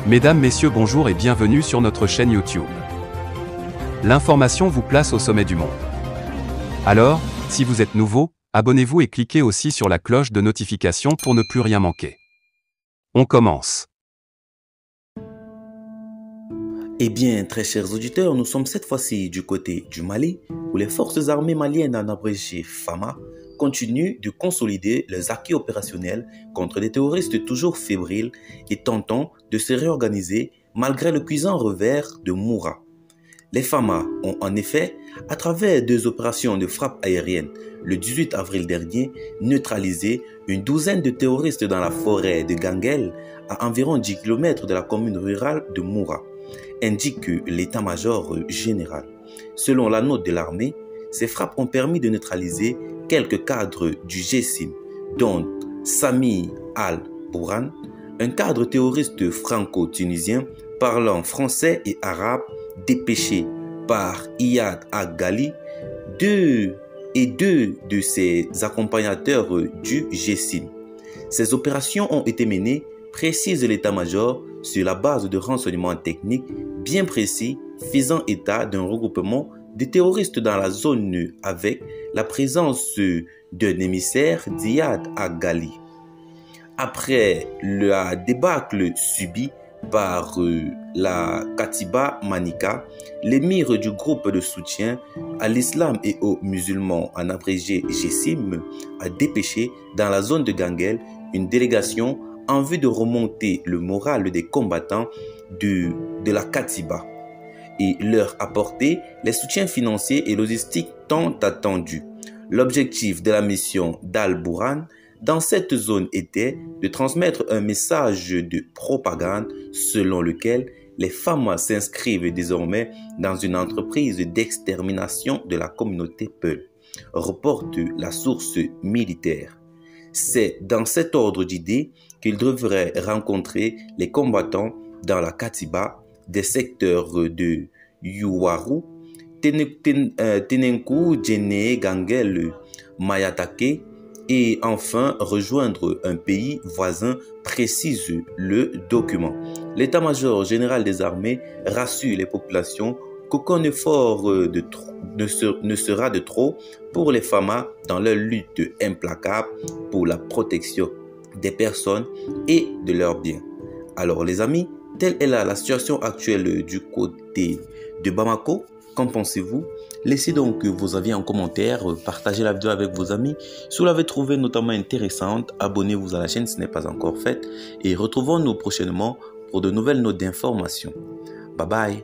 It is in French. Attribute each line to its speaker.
Speaker 1: Mesdames, Messieurs, bonjour et bienvenue sur notre chaîne YouTube. L'information vous place au sommet du monde. Alors, si vous êtes nouveau, abonnez-vous et cliquez aussi sur la cloche de notification pour ne plus rien manquer. On commence.
Speaker 2: Eh bien, très chers auditeurs, nous sommes cette fois-ci du côté du Mali, où les forces armées maliennes, en abrégé FAMA, continuent de consolider leurs acquis opérationnels contre des terroristes toujours fébriles et tentant de se réorganiser malgré le cuisant revers de Moura. Les FAMA ont en effet, à travers deux opérations de frappe aérienne, le 18 avril dernier, neutralisé une douzaine de terroristes dans la forêt de Ganguel, à environ 10 km de la commune rurale de Moura, indique l'état-major général. Selon la note de l'armée, ces frappes ont permis de neutraliser quelques cadres du GSIM, dont Sami Al-Bourhan, un cadre terroriste franco-tunisien parlant français et arabe, dépêché par Iyad Ag-Ghali, deux de ses accompagnateurs du GSIM. Ces opérations ont été menées, précise l'état-major, sur la base de renseignements techniques bien précis faisant état d'un regroupement de terroristes dans la zone avec la présence d'un émissaire d'Iyad Ag-Ghali. Après la débâcle subie par la Katiba Manika, l'émir du groupe de soutien à l'islam et aux musulmans, en abrégé GSIM, a dépêché dans la zone de Ganguel une délégation en vue de remonter le moral des combattants de la Katiba et leur apporter les soutiens financiers et logistiques tant attendus. L'objectif de la mission d'Al-Bourhan dans cette zone était de transmettre un message de propagande selon lequel les femmes s'inscrivent désormais dans une entreprise d'extermination de la communauté Peul, reporte la source militaire. C'est dans cet ordre d'idées qu'ils devraient rencontrer les combattants dans la Katiba des secteurs de Yuwaru, Tenenkou, Djene, Ganguel, Mayatake et enfin rejoindre un pays voisin, précise le document. L'état-major général des armées rassure les populations qu'aucun effort ne sera de trop pour les FAMA dans leur lutte implacable pour la protection des personnes et de leurs biens. Alors les amis, telle est la situation actuelle du côté de Bamako. Qu'en pensez-vous? Laissez donc vos avis en commentaire, partagez la vidéo avec vos amis. Si vous l'avez trouvée notamment intéressante, abonnez-vous à la chaîne si ce n'est pas encore fait. Et retrouvons-nous prochainement pour de nouvelles notes d'information. Bye bye.